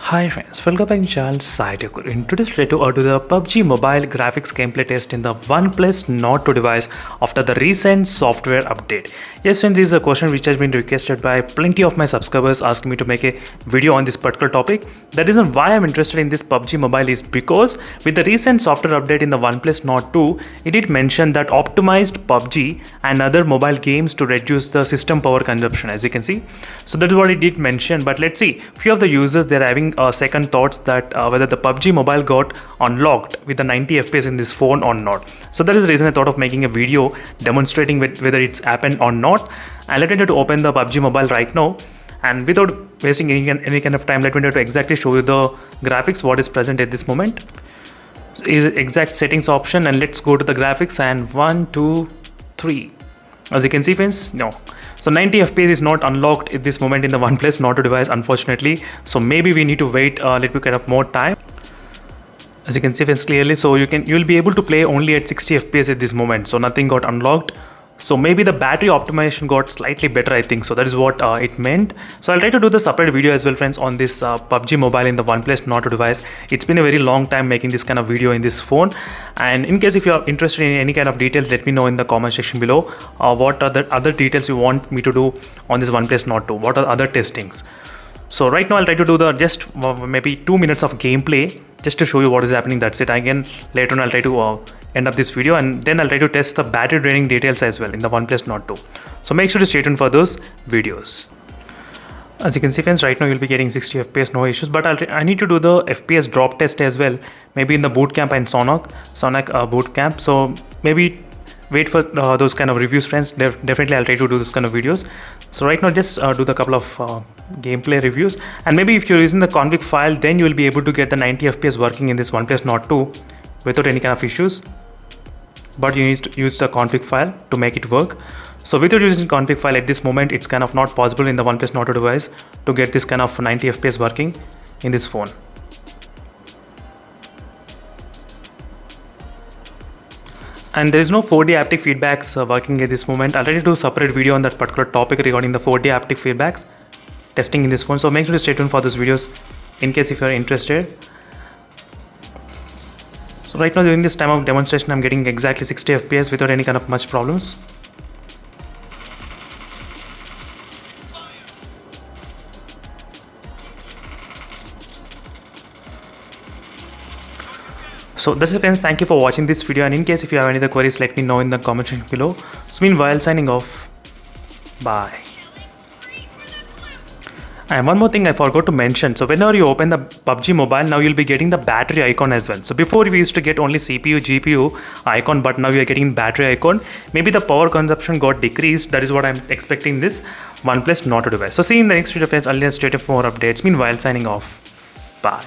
Hi friends, welcome back to channel Cytokur. In today's video, do the PUBG mobile graphics gameplay test in the OnePlus Nord 2 device after the recent software update. Yes friends, this is a question which has been requested by plenty of my subscribers asking me to make a video on this particular topic. The reason why I'm interested in this PUBG mobile is because with the recent software update in the OnePlus Nord 2, it did mention that optimized PUBG and other mobile games to reduce the system power consumption, as you can see. So that is what it did mention, but let's see, few of the users, they're having second thoughts that whether the PUBG mobile got unlocked with the 90 FPS in this phone or not. So that is the reason I thought of making a video demonstrating whether it's happened or not. And let me try to open the PUBG mobile right now, and without wasting any kind of time, let me try to exactly show you the graphics what is present at this moment. So is exact settings option, and let's go to the graphics, and 1 2 3. As you can see friends, no. So 90 FPS is not unlocked at this moment in the OnePlus Nord 2 device, unfortunately. So maybe we need to wait a little bit of more time. As you can see friends clearly, so you'll be able to play only at 60 FPS at this moment. So nothing got unlocked. So maybe the battery optimization got slightly better, I think. So that is what it meant. So I'll try to do the separate video as well friends on this PUBG mobile in the OnePlus Nord 2 device. It's been a very long time making this kind of video in this phone. And in case if you are interested in any kind of details, let me know in the comment section below. What are the other details you want me to do on this OnePlus Nord 2? What are other testings? So right now I'll try to do the just maybe 2 minutes of gameplay just to show you what is happening. That's it. Again, later on I'll try to end up this video, and then I'll try to test the battery draining details as well in the OnePlus Nord 2. So make sure to stay tuned for those videos. As you can see friends, right now you'll be getting 60 FPS, no issues, but I need to do the FPS drop test as well, maybe in the bootcamp and Sonic bootcamp. So maybe wait for those kind of reviews friends. Definitely I'll try to do this kind of videos. So right now just do the couple of gameplay reviews, and maybe if you're using the config file, then you will be able to get the 90 FPS working in this OnePlus Nord 2 without any kind of issues. But you need to use the config file to make it work. So without using config file at this moment, it's kind of not possible in the OnePlus Nord 2 device to get this kind of 90 FPS working in this phone. And there is no 4D haptic feedbacks working at this moment. I'll try to do a separate video on that particular topic regarding the 4D haptic feedbacks testing in this phone. So make sure to stay tuned for those videos in case if you're interested. So right now during this time of demonstration, I'm getting exactly 60 FPS without any kind of much problems. So that's it friends, thank you for watching this video, and in case if you have any other queries, let me know in the comment section below. So meanwhile, signing off, bye. And one more thing I forgot to mention, so whenever you open the PUBG mobile, now you'll be getting the battery icon as well. So before we used to get only CPU, GPU icon, but now you're getting battery icon. Maybe the power consumption got decreased. That is what I'm expecting this OnePlus Nord 2 device. So see you in the next video friends. I'll stay tuned for more updates. Meanwhile, signing off, bye.